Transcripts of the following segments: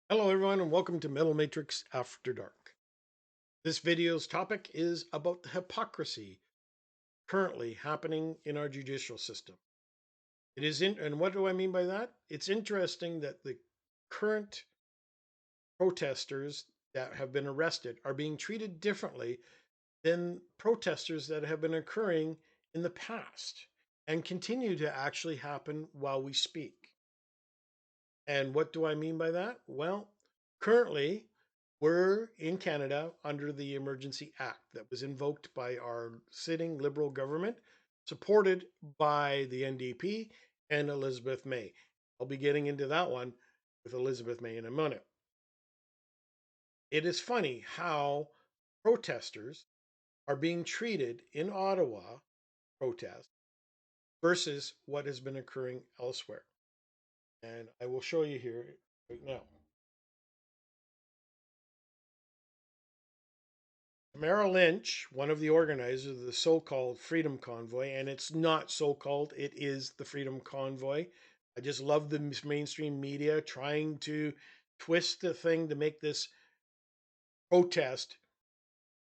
Hello everyone and welcome to Metal Matrix After Dark. This video's topic is about the hypocrisy currently happening in our judicial system. And what do I mean by that? It's interesting that the current protesters that have been arrested are being treated differently than protesters that have been occurring in the past and continue to actually happen while we speak. And what do I mean by that? Well, currently, we're in Canada under the Emergency Act that was invoked by our sitting Liberal government, supported by the NDP and Elizabeth May. I'll be getting into that one with Elizabeth May in a minute. It is funny how protesters are being treated in Ottawa protest versus what has been occurring elsewhere. And I will show you here right now. Tamara Lynch, one of the organizers of the so called Freedom Convoy, and it's not so called, it is the Freedom Convoy. I just love the mainstream media trying to twist the thing to make this protest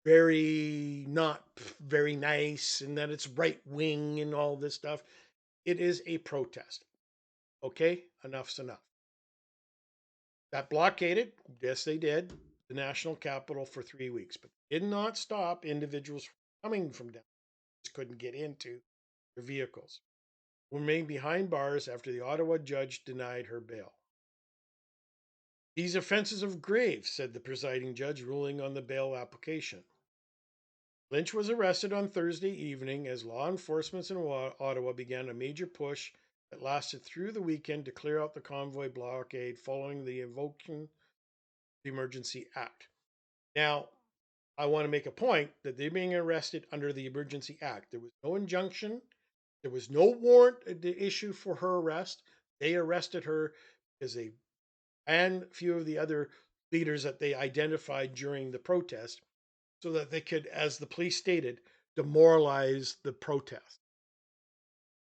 very not very nice and that it's right wing and all this stuff. It is a protest. Okay, enough's enough. That blockaded, yes, they did, the national capital for 3 weeks, but did not stop individuals coming from down. Just couldn't get into their vehicles. Remained behind bars after the Ottawa judge denied her bail. These offenses are grave, said the presiding judge, ruling on the bail application. Lynch was arrested on Thursday evening as law enforcement in Ottawa began a major push that lasted through the weekend to clear out the convoy blockade following the invoking the Emergency Act. Now, I want to make a point that they're being arrested under the Emergency Act. There was no injunction, there was no warrant issue for her arrest. They arrested her because they and a few of the other leaders that they identified during the protest so that they could, as the police stated, demoralize the protest.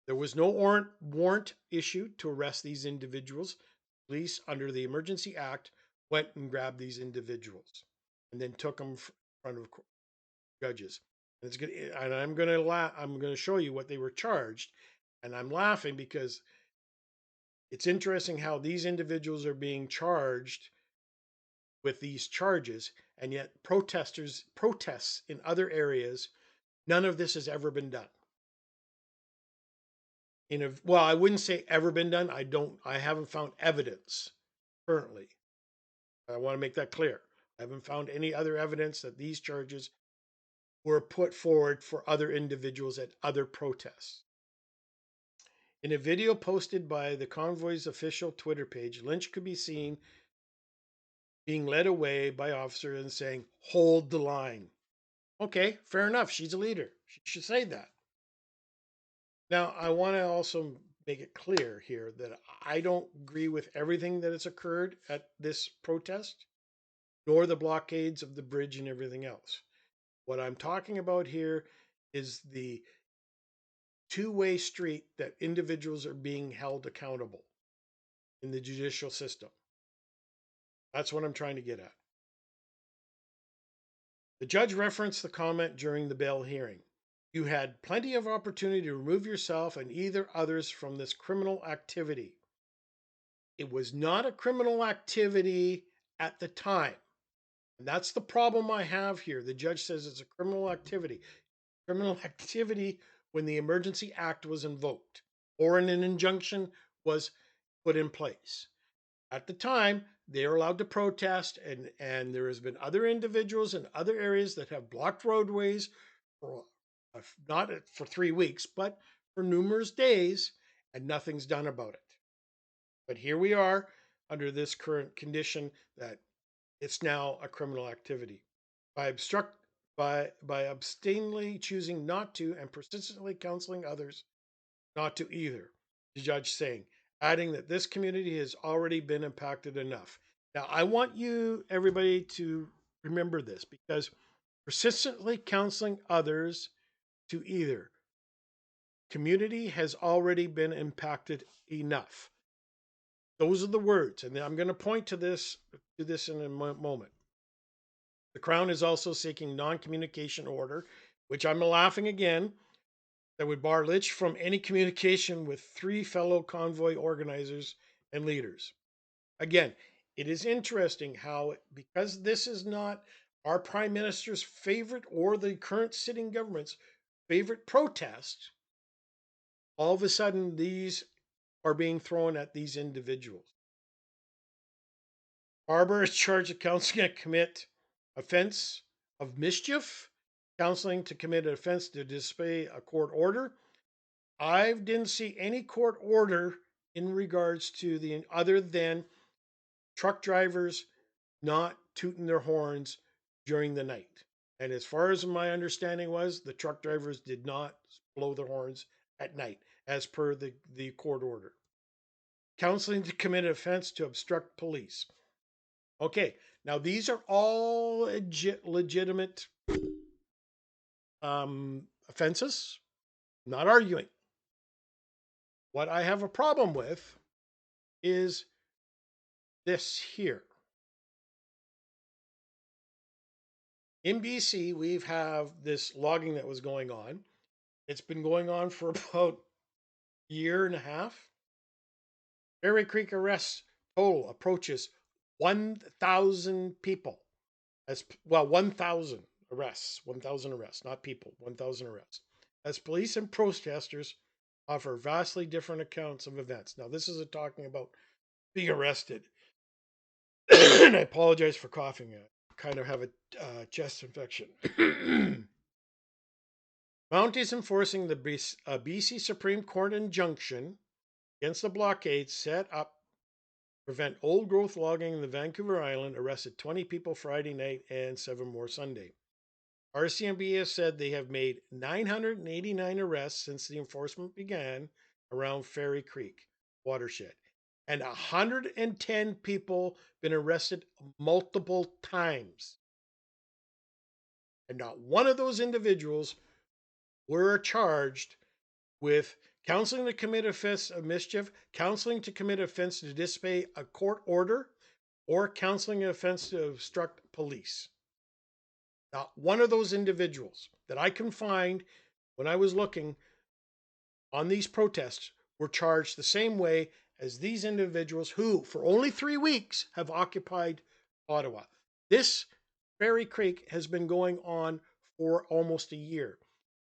There was no warrant issued to arrest these individuals. Police, under the Emergency Act, went and grabbed these individuals and then took them in front of judges. And it's good, and I'm gonna show you what they were charged, and I'm laughing because it's interesting how these individuals are being charged with these charges, and yet protests in other areas, none of this has ever been done. Well, I wouldn't say ever been done. I haven't found evidence currently. I want to make that clear. I haven't found any other evidence that these charges were put forward for other individuals at other protests. In a video posted by the convoy's official Twitter page, Lynch could be seen being led away by officers and saying, "Hold the line." Okay, fair enough. She's a leader. She should say that. Now, I want to also make it clear here that I don't agree with everything that has occurred at this protest, nor the blockades of the bridge and everything else. What I'm talking about here is the two-way street that individuals are being held accountable in the judicial system. That's what I'm trying to get at. The judge referenced the comment during the bail hearing. You had plenty of opportunity to remove yourself and either others from this criminal activity. It was not a criminal activity at the time. And that's the problem I have here. The judge says it's a criminal activity. Criminal activity when the Emergency Act was invoked or an injunction was put in place. At the time, they are allowed to protest, and there has been other individuals in other areas that have blocked roadways for not for 3 weeks, but for numerous days, and nothing's done about it. But here we are under this current condition that it's now a criminal activity. By obstruct by abstinently choosing not to and persistently counseling others not to either, the judge saying, adding that this community has already been impacted enough. Now, I want you, everybody, to remember this because persistently counseling others to either community has already been impacted enough. Those are the words. And I'm going to point to this to this in a moment. The Crown is also seeking non-communication order, which I'm laughing again, that would bar Litch from any communication with 3 fellow convoy organizers and leaders. Again, it is interesting how, because this is not our Prime Minister's favorite or the current sitting government's favorite protest, all of a sudden these are being thrown at these individuals. Barber is charged of counseling to commit offense of mischief, counseling to commit an offense to disobey a court order. I didn't see any court order in regards to the other than truck drivers not tooting their horns during the night. And as far as my understanding was, the truck drivers did not blow their horns at night, as per the court order. Counseling to commit an offense to obstruct police. Okay, now these are all legitimate offenses. Not arguing. What I have a problem with is this here. In BC, we have this logging that was going on. It's been going on for about a year and a half. Fairy Creek arrests total approaches 1,000 people. As well, 1,000 arrests, not people, 1,000 arrests. As police and protesters offer vastly different accounts of events. Now, this isn't talking about being arrested. And I apologize for coughing. I kind of have a chest infection. Mounties enforcing the BC Supreme Court injunction against the blockade set up to prevent old growth logging in the Vancouver Island arrested 20 people Friday night and 7 more Sunday. RCMP has said they have made 989 arrests since the enforcement began around Fairy Creek watershed, and 110 people been arrested multiple times. And not one of those individuals were charged with counseling to commit offense of mischief, counseling to commit offense to disobey a court order, or counseling an offense to obstruct police. Not one of those individuals that I can find when I was looking on these protests were charged the same way as these individuals who, for only 3 weeks, have occupied Ottawa. This Fairy Creek has been going on for almost a year.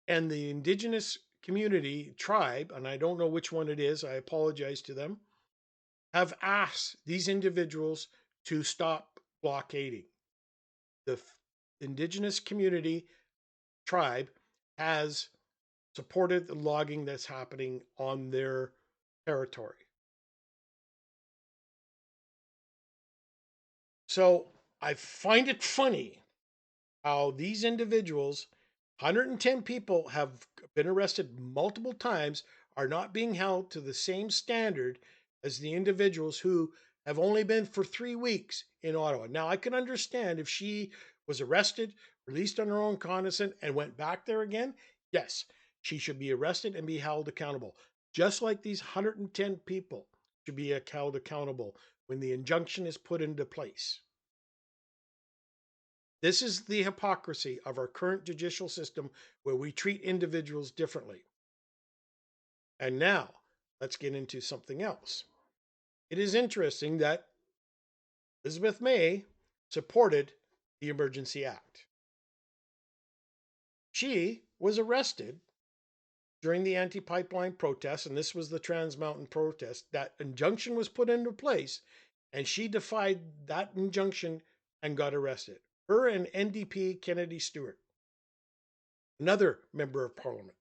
And the Indigenous community tribe, and I don't know which one it is, I apologize to them, have asked these individuals to stop blockading. The Indigenous community tribe has supported the logging that's happening on their territory. So I find it funny how these individuals, 110 people have been arrested multiple times, are not being held to the same standard as the individuals who have only been for 3 weeks in Ottawa. Now, I can understand if she was arrested, released on her own cognizance, and went back there again. Yes, she should be arrested and be held accountable. Just like these 110 people should be held accountable when the injunction is put into place. This is the hypocrisy of our current judicial system where we treat individuals differently. And now, let's get into something else. It is interesting that Elizabeth May supported the Emergency Act. She was arrested during the anti-pipeline protests, and this was the Trans Mountain protest. That injunction was put into place, and she defied that injunction and got arrested. Her and NDP Kennedy Stewart, another member of parliament.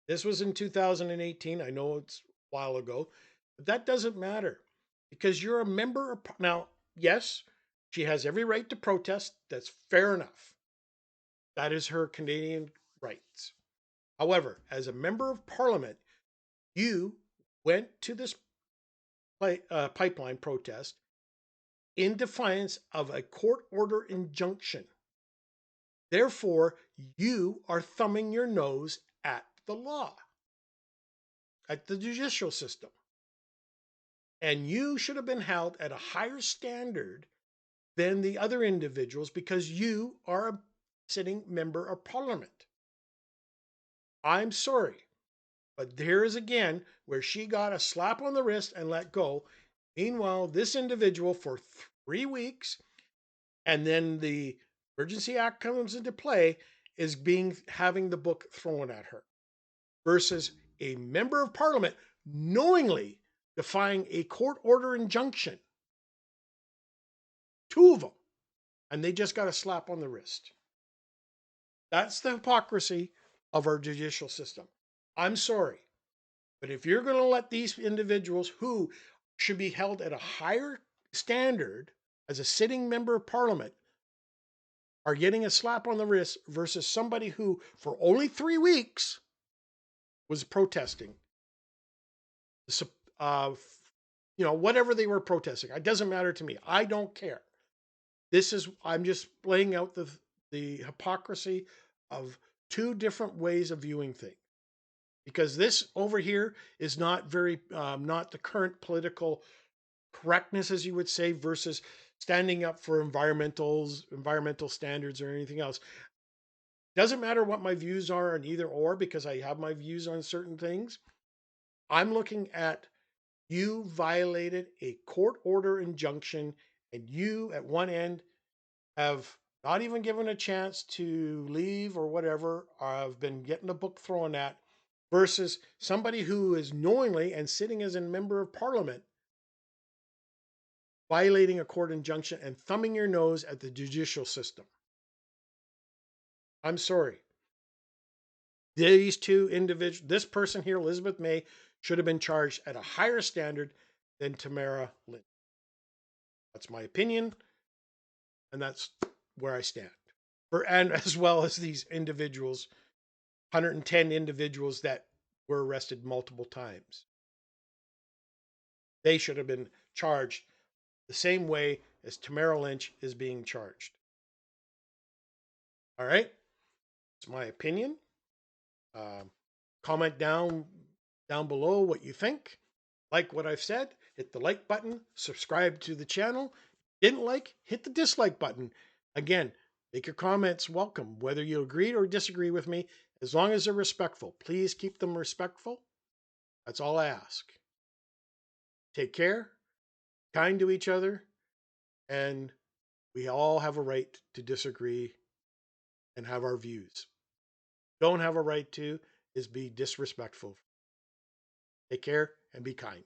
This was in 2018. I know it's a while ago, but that doesn't matter because you're a member of. Now, yes, she has every right to protest. That's fair enough. That is her Canadian rights. However, as a member of parliament, you went to this pipeline protest in defiance of a court order injunction. Therefore, you are thumbing your nose at the law, at the judicial system. And you should have been held at a higher standard than the other individuals because you are a sitting member of parliament. I'm sorry, but there is again where she got a slap on the wrist and let go. Meanwhile, this individual for 3 weeks, and then the Emergency Act comes into play, is being having the book thrown at her versus a member of parliament knowingly defying a court order injunction. Two of them, and they just got a slap on the wrist. That's the hypocrisy of our judicial system. I'm sorry, but if you're going to let these individuals who should be held at a higher standard as a sitting member of parliament are getting a slap on the wrist versus somebody who, for only 3 weeks, was protesting, uh, whatever they were protesting. It doesn't matter to me. I don't care. I'm just laying out the hypocrisy of two different ways of viewing things. Because this over here is not not the current political correctness, as you would say, versus standing up for environmental standards or anything else. Doesn't matter what my views are on either or, because I have my views on certain things. I'm looking at, you violated a court order injunction, and you at one end have not even given a chance to leave or whatever, or have been getting a book thrown at, versus somebody who is knowingly and sitting as a member of parliament violating a court injunction and thumbing your nose at the judicial system. I'm sorry. These two individuals, this person here, Elizabeth May, should have been charged at a higher standard than Tamara Lynch. That's my opinion, and that's where I stand. And as well as these individuals, 110 individuals that were arrested multiple times. They should have been charged the same way as Tamara Lynch is being charged. All right, it's my opinion. Comment down below what you think. Like what I've said, hit the like button, subscribe to the channel. Didn't like, hit the dislike button. Again, make your comments welcome, whether you agree or disagree with me, as long as they're respectful. Please keep them respectful. That's all I ask. Take care, kind to each other, and we all have a right to disagree and have our views. Don't have a right to is be disrespectful. Take care and be kind.